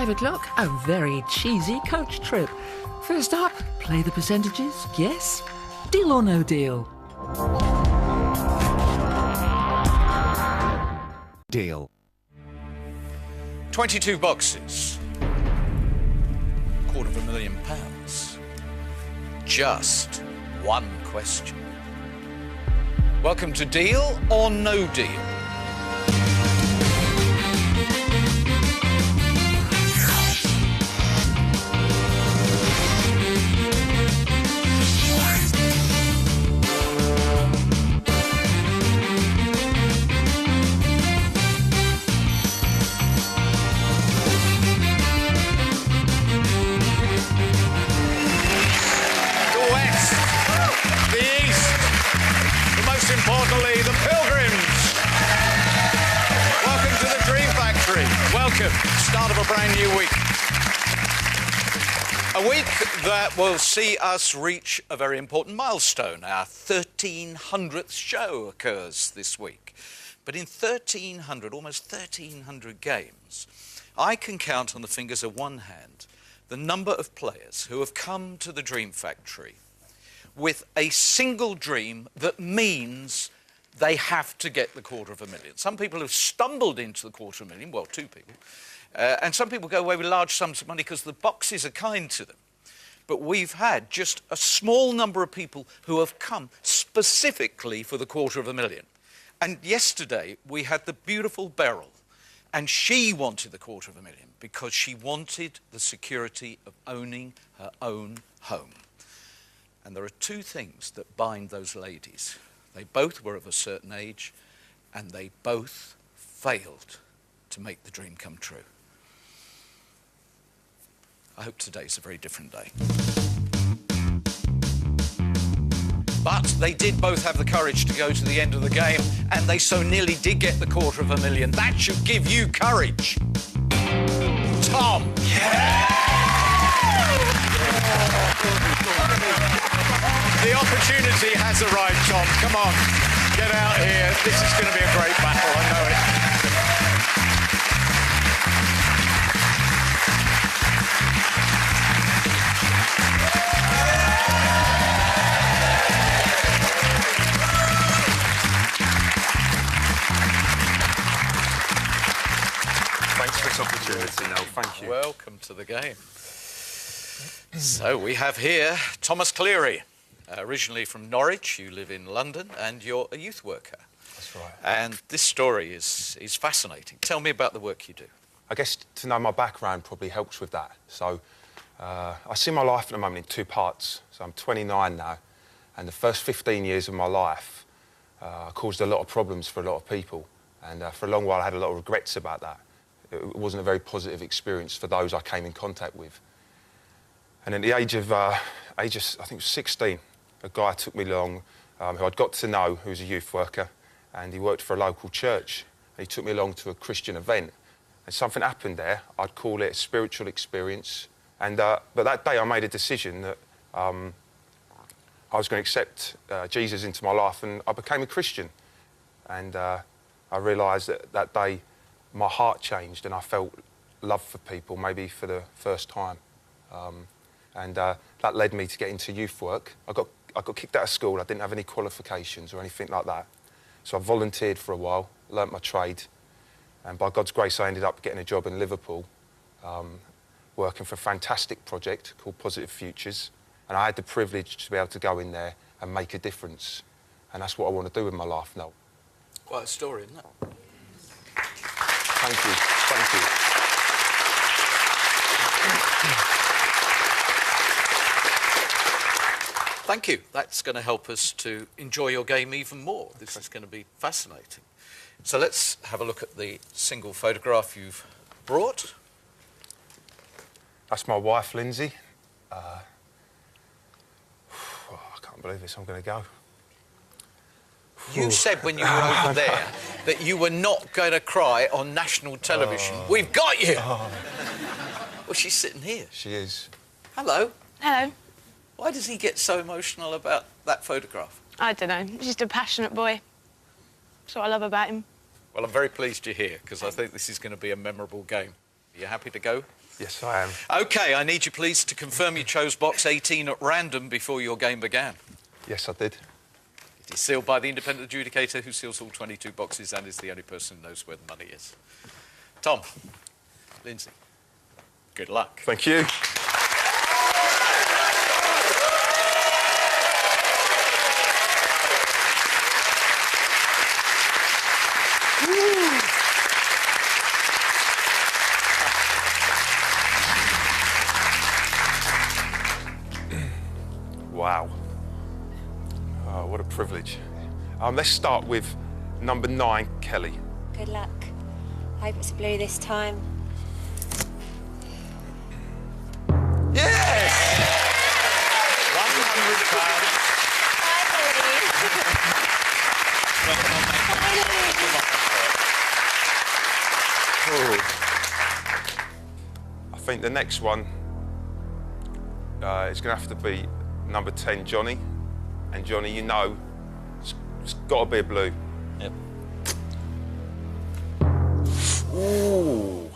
5 o'clock, a very cheesy coach trip. First up, play the percentages, guess, deal or no deal. Deal. 22 boxes. £250,000. Just one question. Welcome to Deal or No Deal. Importantly, the Pilgrims. Welcome to the Dream Factory. Welcome. Start of a brand new week. A week that will see us reach a very important milestone. Our 1300th show occurs this week. But in 1300, almost 1300 games, I can count on the fingers of one hand the number of players who have come to the Dream Factory with a single dream that means they have to get the $250,000. Some people have stumbled into the $250,000, well, two people, and some people go away with large sums of money because the boxes are kind to them. But we've had just a small number of people who have come specifically for the $250,000. And yesterday we had the beautiful Beryl, and she wanted the $250,000 because she wanted the security of owning her own home. And there are two things that bind those ladies. They both were of a certain age, and they both failed to make the dream come true. I hope today's a very different day. But they did both have the courage to go to the end of the game, and they so nearly did get the $250,000. That should give you courage. Tom. Yeah! The opportunity has arrived, Tom. Come on, get out here. This is going to be a great battle, I know it. Thanks for this opportunity, Noel. Thank you. Welcome to the game. So we have here Thomas Cleary. Originally from Norwich, you live in London, and you're a youth worker. That's right. And this story is fascinating. Tell me about the work you do. I guess to know my background probably helps with that. So I see my life at the moment in two parts. So I'm 29 now, and the first 15 years of my life caused a lot of problems for a lot of people. And for a long while I had a lot of regrets about that. It wasn't a very positive experience for those I came in contact with. And at the age of, I think it was 16, a guy took me along who I'd got to know, who was a youth worker, and he worked for a local church. And he took me along to a Christian event. And something happened there. I'd call it a spiritual experience. And but that day I made a decision that I was going to accept Jesus into my life, and I became a Christian. And I realised that that day my heart changed and I felt love for people, maybe for the first time. And that led me to get into youth work. I got kicked out of school. I didn't have any qualifications or anything like that. So I volunteered for a while, learnt my trade, and by God's grace I ended up getting a job in Liverpool, working for a fantastic project called Positive Futures. And I had the privilege to be able to go in there and make a difference. And that's what I want to do with my life now. Quite a story, isn't it? Thank you. Thank you. Thank you. That's going to help us to enjoy your game even more. This is going to be fascinating. So let's have a look at the single photograph you've brought. That's my wife, Lindsay. I can't believe this. I'm going to go. You said when you were over there that you were not going to cry on national television. We've got you! Well, she's sitting here. She is. Hello. Hello. Why does he get so emotional about that photograph? I don't know. He's just a passionate boy. That's what I love about him. Well, I'm very pleased you're here, because I think this is going to be a memorable game. Are you happy to go? Yes, I am. OK, I need you, please, to confirm you chose box 18 at random before your game began. Yes, I did. It is sealed by the independent adjudicator who seals all 22 boxes and is the only person who knows where the money is. Tom, Lindsay, good luck. Thank you. Wow. Oh, what a privilege. Let's start with number 9, Kelly. Good luck. Hope it's blue this time. Yes! I think the next one is going to have to be number 10, Johnny. And Johnny, you know, it's got to be a blue. Yep. Ooh.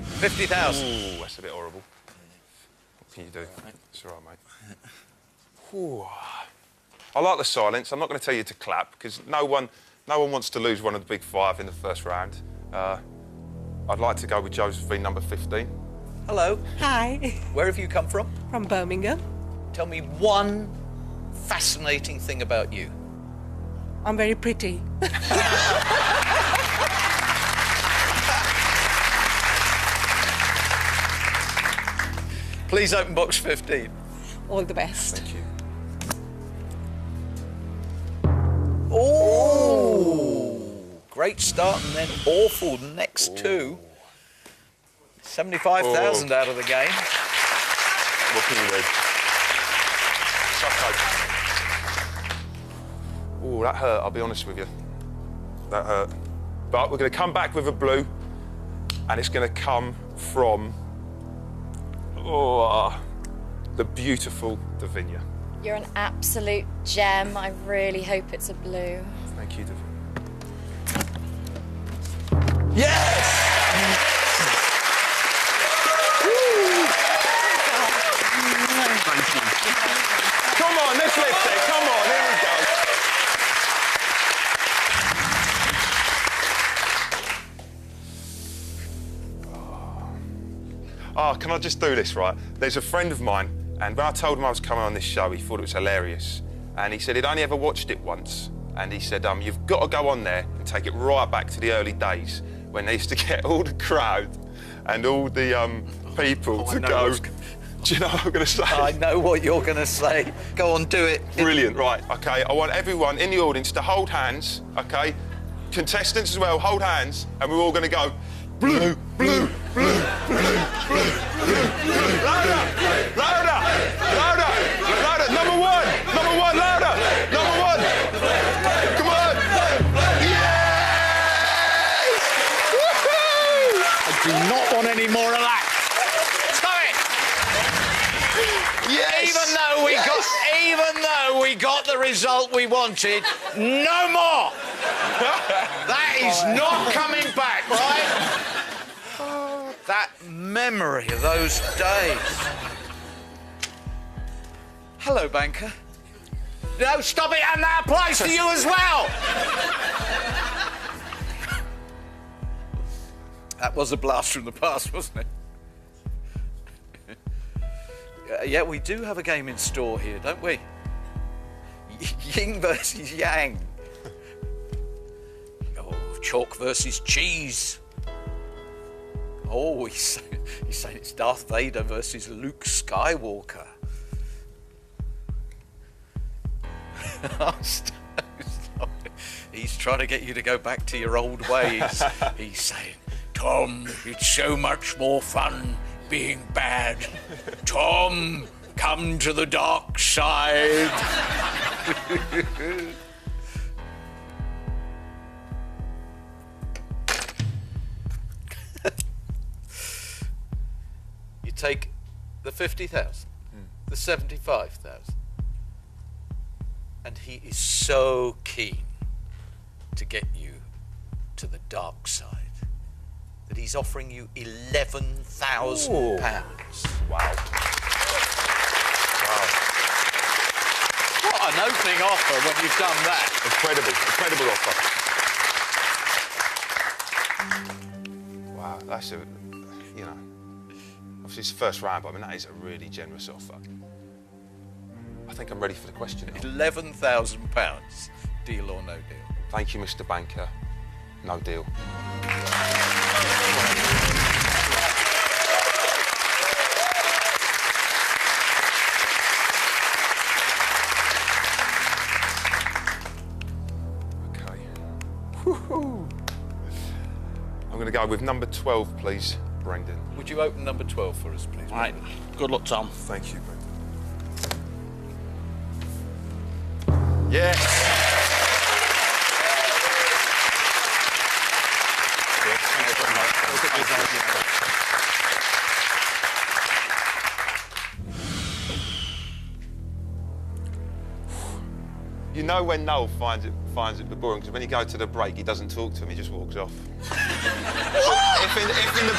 50,000. Ooh, that's a bit horrible. What can you do? It's all right, mate. Ooh. I like the silence. I'm not going to tell you to clap because no one wants to lose one of the big 5 in the first round. I'd like to go with Josephine, number 15. Hello. Hi, Where have you come from? from Birmingham. Tell me one fascinating thing about you. I'm very pretty. Please open box 15. All the best. Thank you. Oh! Great start and then awful next two. 75,000 out of the game. What can you do? Oh, that hurt, I'll be honest with you. That hurt. But we're going to come back with a blue, and it's going to come from the beautiful Davinia. You're an absolute gem. I really hope it's a blue. Thank you, Davinia. Yes! Come on, let's lift it. Come on, here we go. Oh, can I just do this, right? There's a friend of mine, and when I told him I was coming on this show, he thought it was hilarious. And he said he'd only ever watched it once. And he said, you've got to go on there and take it right back to the early days when they used to get all the crowd and all the people to go. Do you know what I'm going to say? I know what you're going to say. Go on, do it. Brilliant, right, OK. I want everyone in the audience to hold hands, OK? Contestants as well, hold hands, and we're all going to go, blue, blue, blue, blue, blue, blue, blue. Louder, louder, louder, louder. Number one, louder. Number 1. Come on. Yes! Woohoo! I do not want any more of that. Stop it! Yes! Even though we got the result we wanted, no more! That is not coming back, right? That memory of those days. Hello, banker. No, stop it, and that applies to you as well! That was a blast from the past, wasn't it? Yeah, we do have a game in store here, don't we? Yin versus Yang. Oh, chalk versus cheese. Oh, he's saying it's Darth Vader versus Luke Skywalker. Stop. He's trying to get you to go back to your old ways. He's saying, Tom, it's so much more fun being bad. Tom, come to the dark side. You take the 50,000, the 75,000, and he is so keen to get you to the dark side that he's offering you £11,000. Wow. Wow. What an opening offer when you've done that. Incredible offer. Wow, that's obviously it's the first round, but I mean, that is a really generous offer. I think I'm ready for the question now. £11,000. Deal or no deal? Thank you, Mr. Banker. No deal. Okay. Woohoo! I'm going to go with number 12, please, Brendan. Would you open number 12 for us, please? Right. Good luck, Tom. Thank you, Brendan. Yes! You know when Noel finds it a bit boring, because when you go to the break, he doesn't talk to him, he just walks off. if in the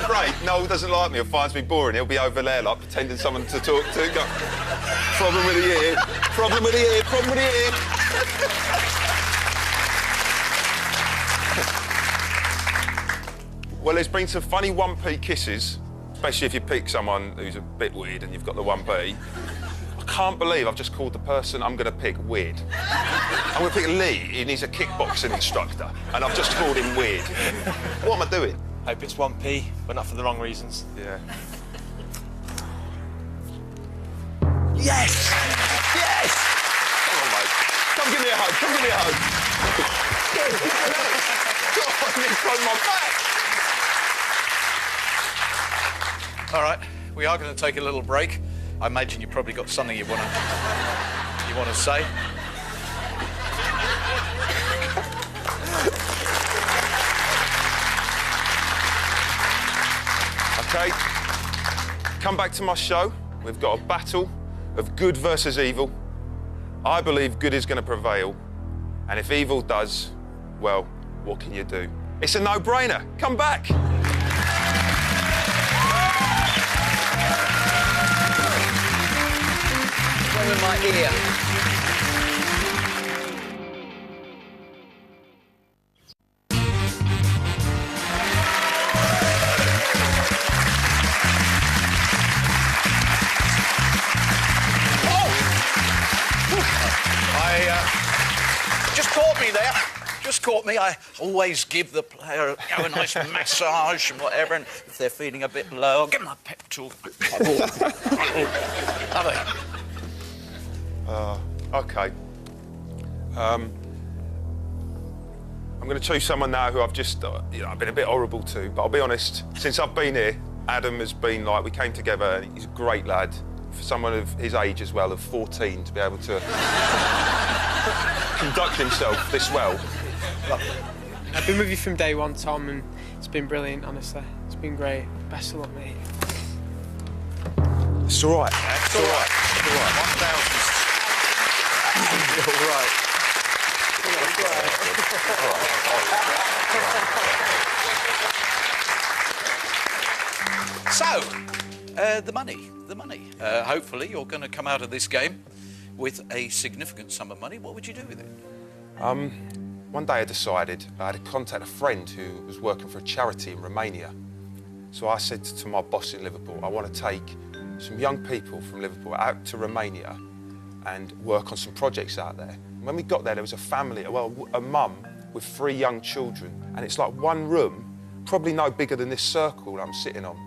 break, Noel doesn't like me or finds me boring, he'll be over there, like, pretending someone to talk to. Go, problem with the ear, problem with the ear, problem with the ear. Well, there's been some funny 1p kisses, especially if you pick someone who's a bit weird and you've got the 1p. I can't believe I've just called the person I'm going to pick weird. I'm going to pick Lee, and he's a kickboxing instructor, and I've just called him weird. What am I doing? Hope it's 1p, but not for the wrong reasons. Yeah. Yes! Yes! Come on, mate. Come give me a hug, come give me a hug. God, you broke my back. All right, we are going to take a little break. I imagine you've probably got something you want to say. OK, come back to my show. We've got a battle of good versus evil. I believe good is going to prevail. And if evil does, well, what can you do? It's a no-brainer. Come back. One in my ear. Just caught me there. Just caught me. I always give the player a nice massage and whatever, and if they're feeling a bit low, I'll give them a pep talk. Lovely. OK. I'm going to choose someone now who I've just, I've been a bit horrible to, but I'll be honest, since I've been here, Adam has been like, we came together, and he's a great lad. For someone of his age as well, of 14, to be able to conduct himself this well. I've been with you from day one, Tom, and it's been brilliant, honestly. It's been great. Best of luck, mate. It's all right. It's all right. It's all right. 1,000. So, the money. Hopefully, you're going to come out of this game with a significant sum of money. What would you do with it? One day I decided I had to contact a friend who was working for a charity in Romania. So I said to my boss in Liverpool, I want to take some young people from Liverpool out to Romania and work on some projects out there. And when we got there was a family, well, a mum with 3 young children, and it's like one room, probably no bigger than this circle I'm sitting on.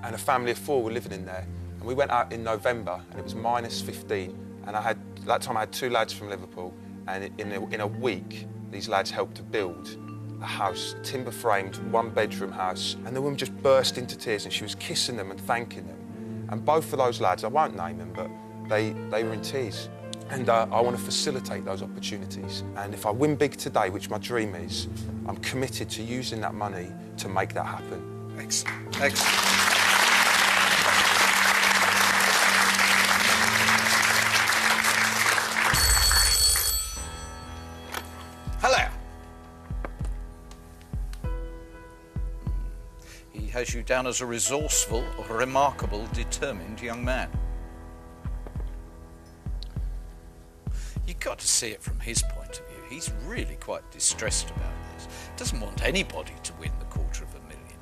And a family of 4 were living in there. And we went out in November, and it was -15. And that time I had 2 lads from Liverpool, and in a week, these lads helped to build a house, timber-framed, 1-bedroom house. And the woman just burst into tears, and she was kissing them and thanking them. And both of those lads, I won't name them, but they were in tears. And I want to facilitate those opportunities. And if I win big today, which my dream is, I'm committed to using that money to make that happen. Excellent. Excellent. has you down as a resourceful, remarkable, determined young man. You've got to see it from his point of view. He's really quite distressed about this. Doesn't want anybody to win the $250,000,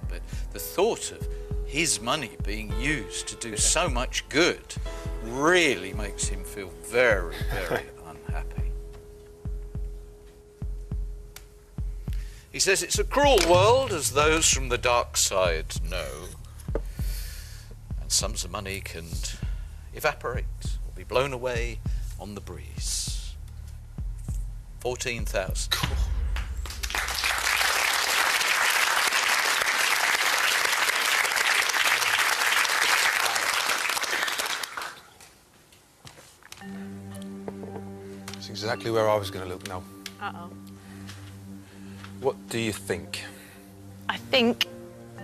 but the thought of his money being used to do so much good really makes him feel very, very unhappy. He says it's a cruel world, as those from the dark side know, and sums of money can evaporate or be blown away on the breeze. 14,000. That's exactly where I was going to look now. Uh-oh. What do you think? I think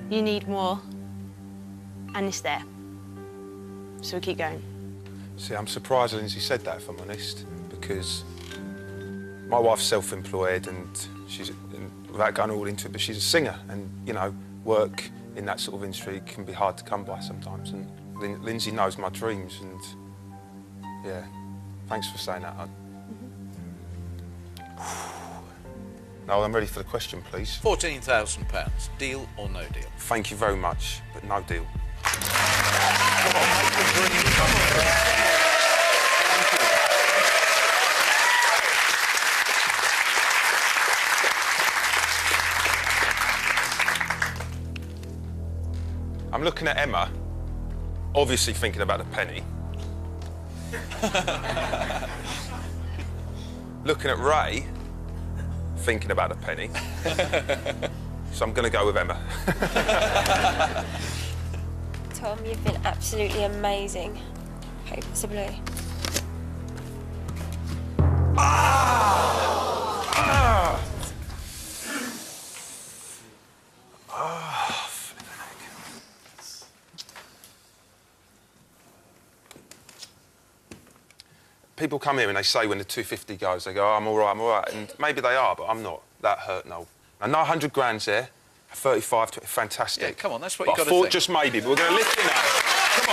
you need more, and it's there. So we keep going. See, I'm surprised Lindsay said that, if I'm honest, because my wife's self-employed and she's, and without going all into it, but she's a singer, and, you know, work in that sort of industry can be hard to come by sometimes, and Lindsay knows my dreams, and, yeah, thanks for saying that. No, I'm ready for the question, please. £14,000. Deal or no deal? Thank you very much, but no deal. Come on, make the dream come true. I'm looking at Emma, obviously thinking about the penny. Looking at Ray, thinking about the penny. So I'm going to go with Emma. Tom, you've been absolutely amazing. Hope it's a blue. People come here and they say when the 250 goes, they go, oh, I'm all right, and maybe they are, but I'm not. That hurt, Noel. I know 100 grand's there, 35, fantastic. Yeah, come on, that's what but you've got to I thought think. just maybe, but we're going to lift it now. Come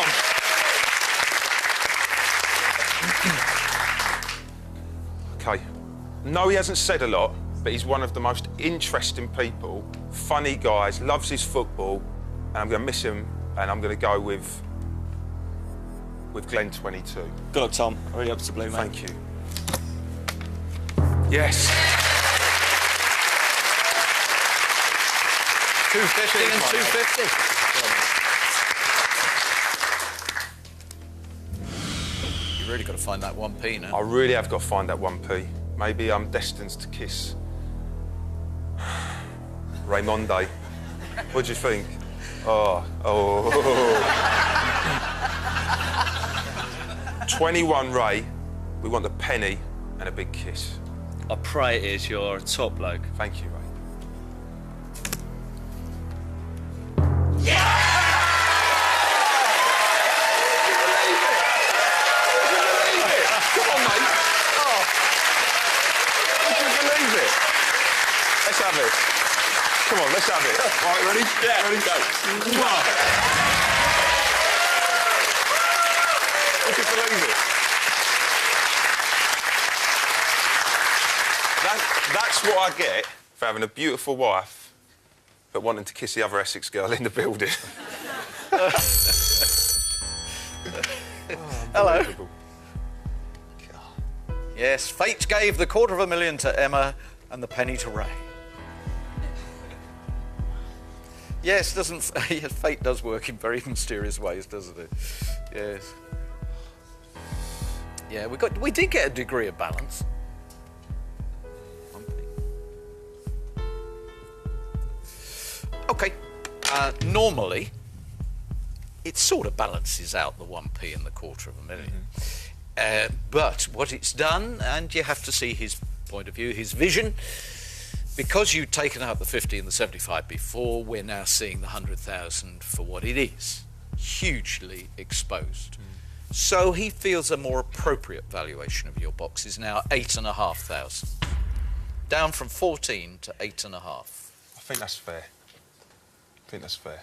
on. OK. No, he hasn't said a lot, but he's one of the most interesting people, funny guys, loves his football, and I'm going to miss him, and I'm going to go with Glenn 22. Good luck, Tom. I really hope it's a blue, mate. Thank you. Yes. 250 and 250. You really got to find that 1p now. I really have got to find that 1p. Maybe I'm destined to kiss Raymonde. What do you think? Oh. 21 Ray, we want a penny and a big kiss. I pray it is. You're a top bloke. Thank you, Ray. Come on, mate. Oh. Would you believe it? Let's have it. Come on, let's have it. Right, ready? Yeah, ready? go. Would you believe it? That's what I get for having a beautiful wife but wanting to kiss the other Essex girl in the building. Hello. Yes, fate gave the $250,000 to Emma and the penny to Ray. Yes, doesn't yes, fate does work in very mysterious ways, doesn't it? Yes. Yeah, we did get a degree of balance. 1p. Okay. Normally, it sort of balances out the 1p and the $250,000. But what it's done, and you have to see his point of view, his vision, because you'd taken out the 50 and the 75 before, we're now seeing the 100,000 for what it is, hugely exposed. So he feels a more appropriate valuation of your box is now 8,500, down from 14 to 8,500. I think that's fair. think that's fair.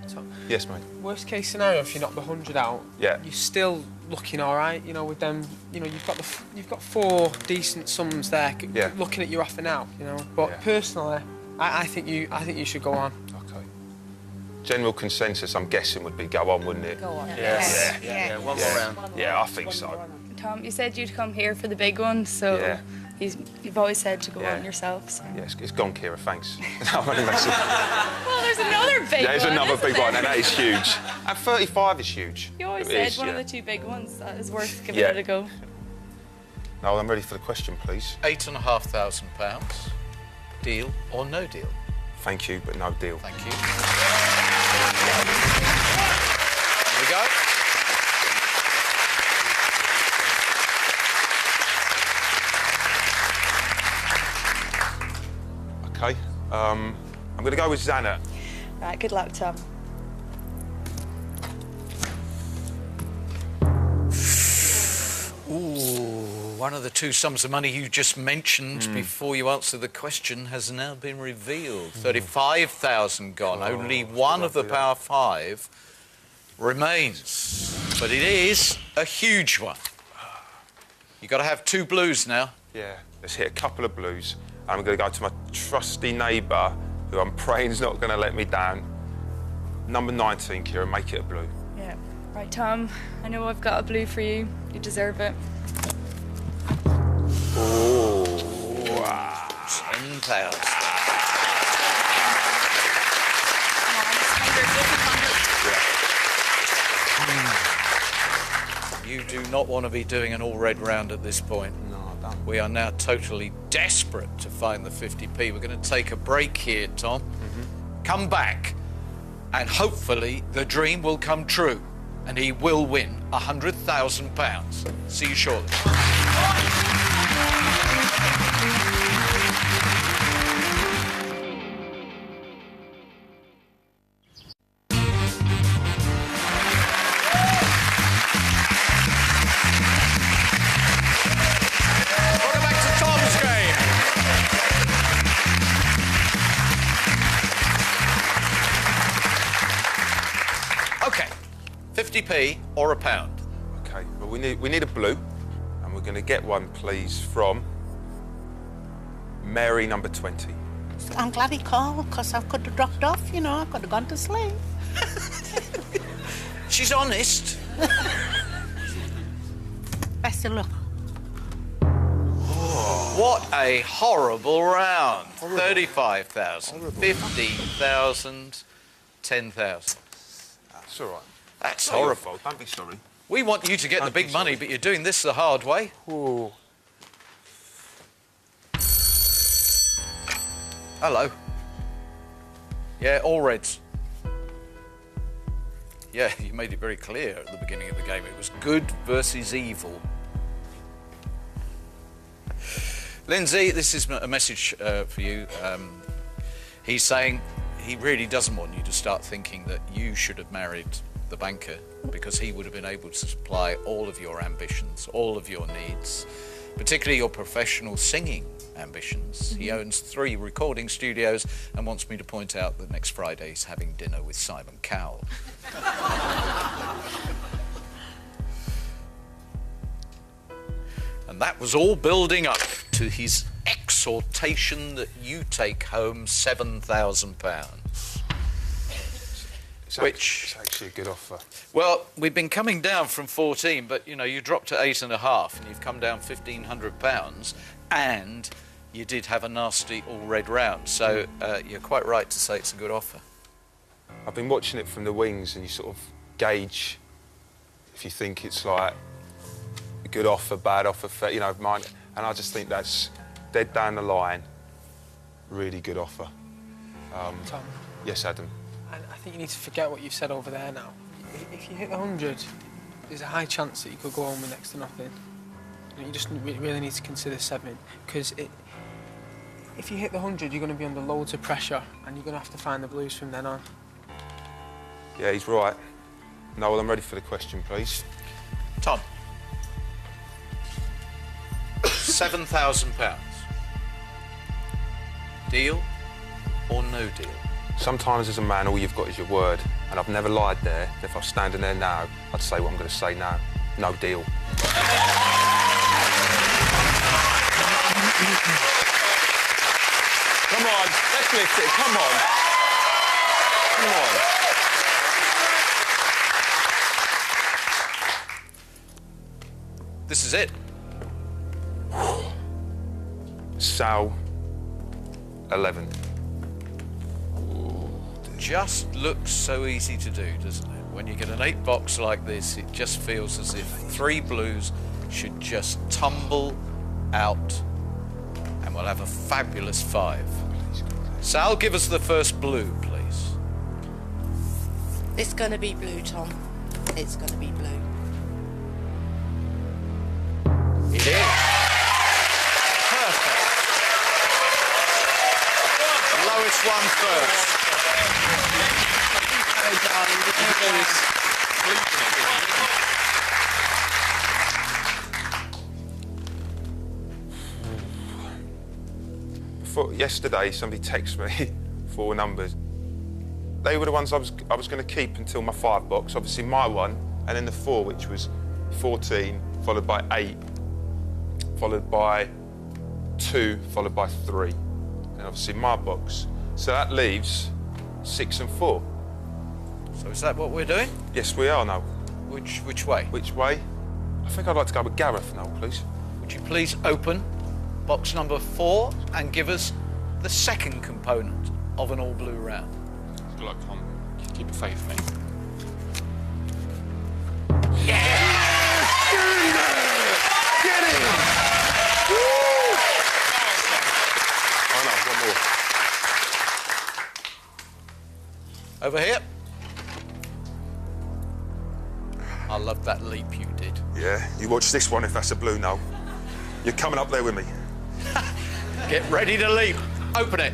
Tom, Yes, mate. worst case scenario, if you knock the 100 out, Yeah. you're still looking all right. You know, with them, you know, you've got 4 decent sums there. Yeah. Looking at your offer now, you know. But Yeah. personally, I think you should go on. Okay. General consensus, I'm guessing, would be go on, wouldn't it? Go on. Yeah, one more round. Yeah, I think so. Tom, you said you'd come here for the big one, so Yeah. you've always said to go Yeah. on yourself. So. Yeah, it's gone, Kira, thanks. No, I'm only messing. Well, there's another big one. There's another isn't big there? one, and that is huge. And 35 is huge. You always It said is, one of yeah. the 2 big ones that is worth giving Yeah. it a go. No, I'm ready for the question, please. £8,500. Deal or no deal? Thank you, but no deal. Thank you. There we go. Okay. I'm going to go with Xana. Right, good luck, Tom. Ooh, one of the 2 sums of money you just mentioned before you answered the question has now been revealed. 35,000 gone. Only one of the Power 5 remains. But it is a huge one. You've got to have 2 blues now. Yeah, let's hit a couple of blues. I'm going to go to my trusty neighbour, who I'm praying's not going to let me down. Number 19, Kira, make it a blue. Yeah. Right, Tom, I know I've got a blue for you. You deserve it. Oh, 10,000. You do not want to be doing an all-red round at this point. No, I don't. We are now totally desperate to find the 50p. We're going to take a break here, Tom. Come back, and hopefully the dream will come true, and he will win £100,000. See you shortly. Welcome back to Tom's game. Okay, 50p or a pound. Okay, well, we need a blue, and we're going to get one, please, from Mary, number 20. I'm glad he called, because I could have dropped off, you know, I could have gone to sleep. She's honest. Best of luck. What a horrible round. 35,000, 15,000, 10,000. That's all right. That's Not your horrible. fault. Don't be sorry. We want you to get the Don't be big money, sorry. but you're doing this the hard way. Ooh. Hello. Yeah, all reds. Yeah, you made it very clear at the beginning of the game. It was good versus evil. Lindsay, this is a message for you. He's saying he really doesn't want you to start thinking that you should have married the banker, because he would have been able to supply all of your ambitions, all of your needs, particularly your professional singing ambitions. He owns 3 recording studios and wants me to point out that next Friday he's having dinner with Simon Cowell. And that was all building up to his exhortation that you take home £7,000. It's actually a good offer. Well, we've been coming down from 14, but, you know, you dropped to 8.5 and you've come down £1,500 and you did have a nasty all-red round. So you're quite right to say it's a good offer. I've been watching it from the wings, and you sort of gauge if you think it's like a good offer, bad offer, fair, you know, mine. And I just think that's dead down the line, really good offer. Tom, Yes, Adam. I think you need to forget what you've said over there now. If you hit the 100, there's a high chance that you could go home with next to nothing. You just really need to consider 7, because if you hit the 100, you're going to be under loads of pressure, and you're going to have to find the blues from then on. Yeah, he's right. Noel, I'm ready for the question, please. Tom. £7,000. Deal or no deal? Sometimes as a man, all you've got is your word, and I've never lied there. If I was standing there now, I'd say what I'm going to say now. No deal. Come on, let's lift it, come on. Come on. This is it. Sal, 11. Just looks so easy to do, doesn't it? When you get an 8 box like this, it just feels as if 3 blues should just tumble out and we'll have a fabulous 5. Sal, give us the first blue, please. It's going to be blue, Tom. It's going to be blue. It is. Perfect. Lowest one first. Yesterday, somebody texted me 4 numbers. They were the ones I was going to keep until my 5 box. Obviously, my one, and then the 4, which was 14, followed by 8, followed by 2, followed by 3, and obviously my box. So that leaves 6 and 4. So is that what we're doing? Yes, we are now. Which way? Which way? I think I'd like to go with Gareth now, please. Would you please open box number 4 and give us the second component of an all-blue round? Good luck, Tom. Keep the faith, mate. Yes! Get in! Woo! Oh no, one more. Over here. I love that leap you did. Yeah, you watch this one if that's a blue now. You're coming up there with me. Get ready to leap. Open it.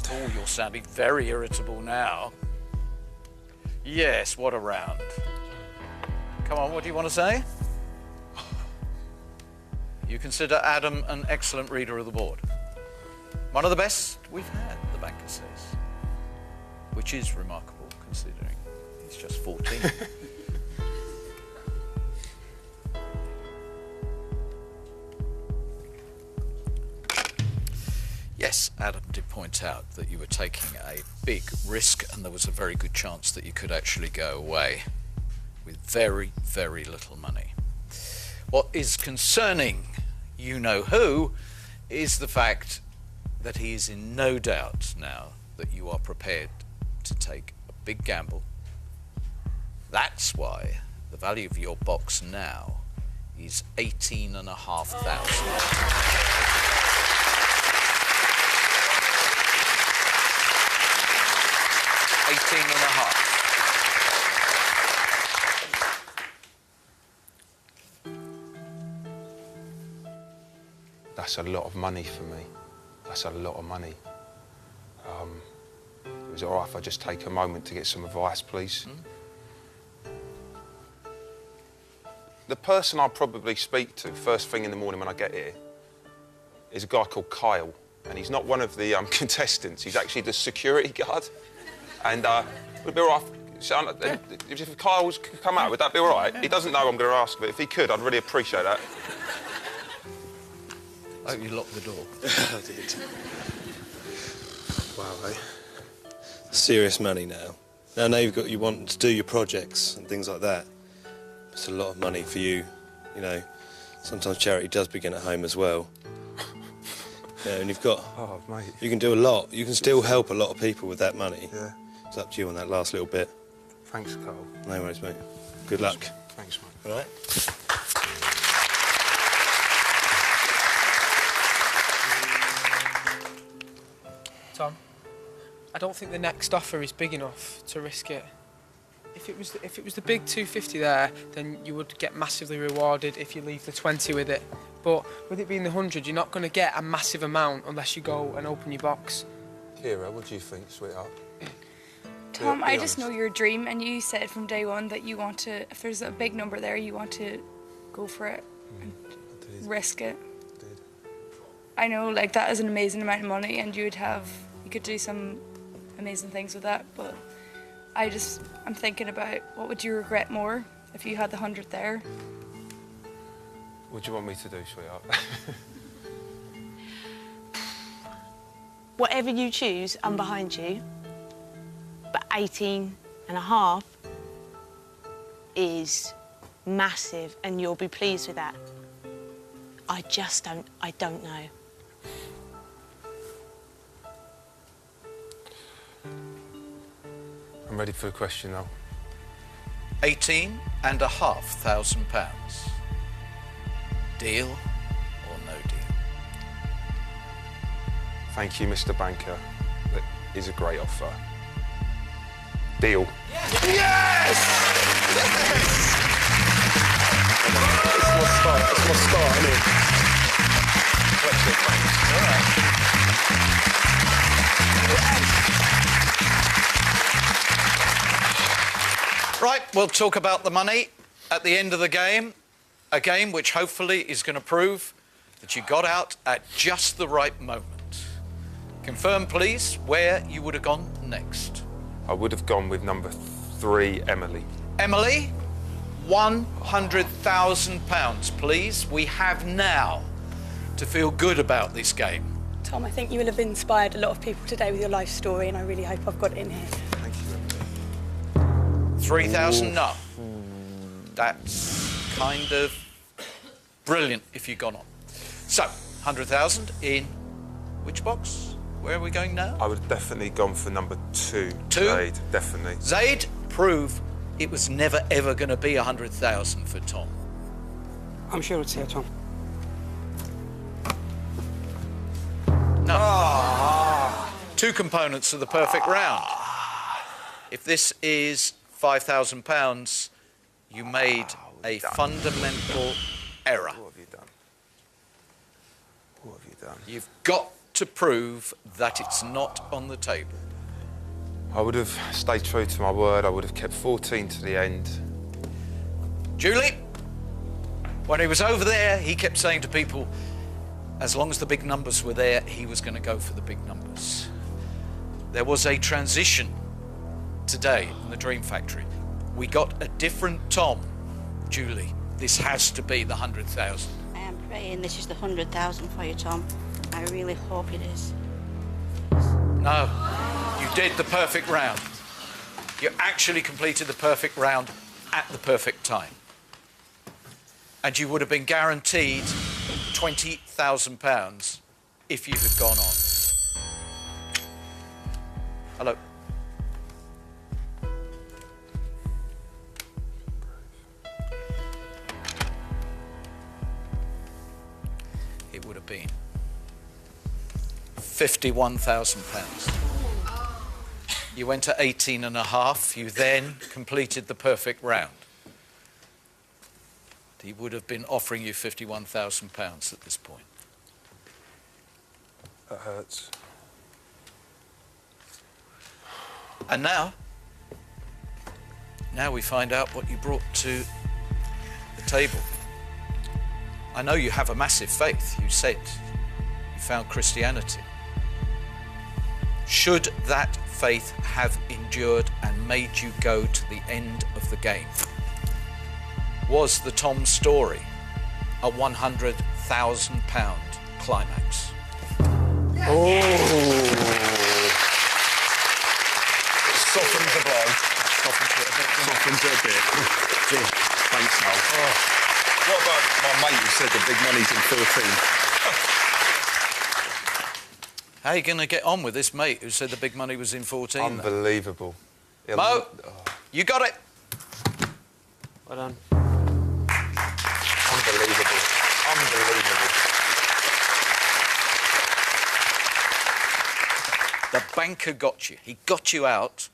Oh, you're sounding very irritable now. Yes, what a round. Come on, what do you want to say? You consider Adam an excellent reader of the board. One of the best we've had, the banker says. Which is remarkable, considering he's just 14. Yes, Adam did point out that you were taking a big risk and there was a very good chance that you could actually go away with very, very little money. What is concerning you-know-who is the fact that he is in no doubt now that you are prepared to take a big gamble. That's why the value of your box now is 18,500. 18,500. That's a lot of money for me. That's a lot of money. Is it all right if I just take a moment to get some advice, please? The person I'll probably speak to first thing in the morning when I get here is a guy called Kyle, and he's not one of the contestants. He's actually the security guard. And would it be all right if Kyle was to come out? Would that be all right? He doesn't know I'm going to ask, but if he could, I'd really appreciate that. I hope you locked the door. I did. Wow, eh? Serious money now. Now you want to do your projects and things like that. It's a lot of money for you. You know, sometimes charity does begin at home as well. Yeah, and you've got... Oh, mate. You can do a lot. You can still help a lot of people with that money. Yeah. It's up to you on that last little bit. Thanks, Carl. No worries, mate. Good luck. Thanks, mate. All right? Tom, I don't think the next offer is big enough to risk it. If it was the big 250 there, then you would get massively rewarded if you leave the 20 with it. But with it being the 100, you're not going to get a massive amount unless you go and open your box. Kira, what do you think, sweetheart? Tom, Be I honest. just know your dream, and you said from day one that you want to, if there's a big number there, you want to go for it and risk it. I know, like, that is an amazing amount of money, and you could do some amazing things with that, but I'm thinking about what would you regret more if you had the 100 there? What do you want me to do, sweetheart? Whatever you choose, I'm behind you. But 18 and a half is massive, and you'll be pleased with that. I don't know. I'm ready for a question now. £18,500. Deal or no deal? Thank you, Mr. Banker. That is a great offer. Deal. Yes! It's my start, isn't it? All right. Right, we'll talk about the money at the end of the game. A game which hopefully is going to prove that you got out at just the right moment. Confirm, please, where you would have gone next. I would have gone with number 3, Emily. Emily, £100,000, please. We have now to feel good about this game. Tom, I think you will have inspired a lot of people today with your life story, and I really hope I've got it in here. Thank you, Emily. 3,000, no. That's kind of brilliant if you'd gone on. So, 100,000 in which box? Where are we going now? I would have definitely gone for number 2. 2? Zaid, definitely. Zaid, prove it was never ever going to be 100,000 for Tom. I'm sure it's here, Tom. No. 2 components of the perfect round. If this is £5,000, you made a fundamental error. What have you done? What have you done? You've got to prove that it's not on the table. I would have stayed true to my word. I would have kept 14 to the end. Julie, when he was over there, he kept saying to people, as long as the big numbers were there, he was going to go for the big numbers. There was a transition today in the Dream Factory. We got a different Tom. Julie, this has to be the 100,000. I am praying this is the 100,000 for you, Tom. I really hope it is. No, you did the perfect round. You actually completed the perfect round at the perfect time. And you would have been guaranteed £20,000 if you had gone on. Hello. It would have been £51,000. You went to 18 and a half. You then completed the perfect round. He would have been offering you £51,000 at this point. That hurts. And now we find out what you brought to the table. I know you have a massive faith. You said you found Christianity. Should that faith have endured and made you go to the end of the game? Was the Tom story a £100,000 climax? Oh! Softens the blow. Softens it a bit. Thanks, Al. Oh. What about my mate who said the big money's in 14? How are you going to get on with this mate who said the big money was in 14? Unbelievable. Mo, you got it. Well done. Unbelievable. Unbelievable. The banker got you. He got you out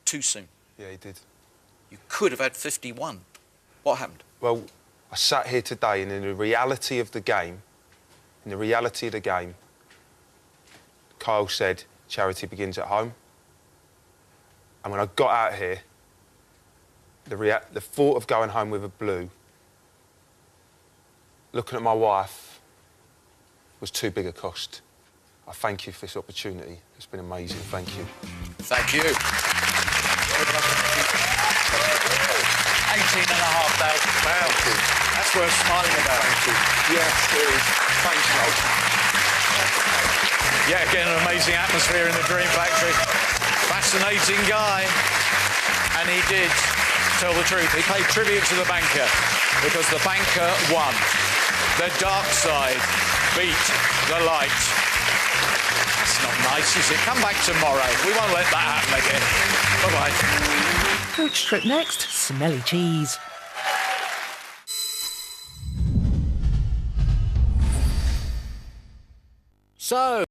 too soon. Yeah, he did. You could have had 51. What happened? Well, I sat here today and in the reality of the game, Kyle said charity begins at home. And when I got out here, the thought of going home with a blue, looking at my wife, was too big a cost. I thank you for this opportunity. It's been amazing. Thank you. Thank you. 18,500 pounds. That's worth smiling about. Thank you. Yes, it is. Thanks, Noel. Yeah, again, an amazing atmosphere in the Dream Factory. Fascinating guy. And he did tell the truth. He paid tribute to the banker because the banker won. The dark side beat the light. That's not nice, is it? Come back tomorrow. We won't let that happen again. Bye-bye. Coach trip next, smelly cheese. So...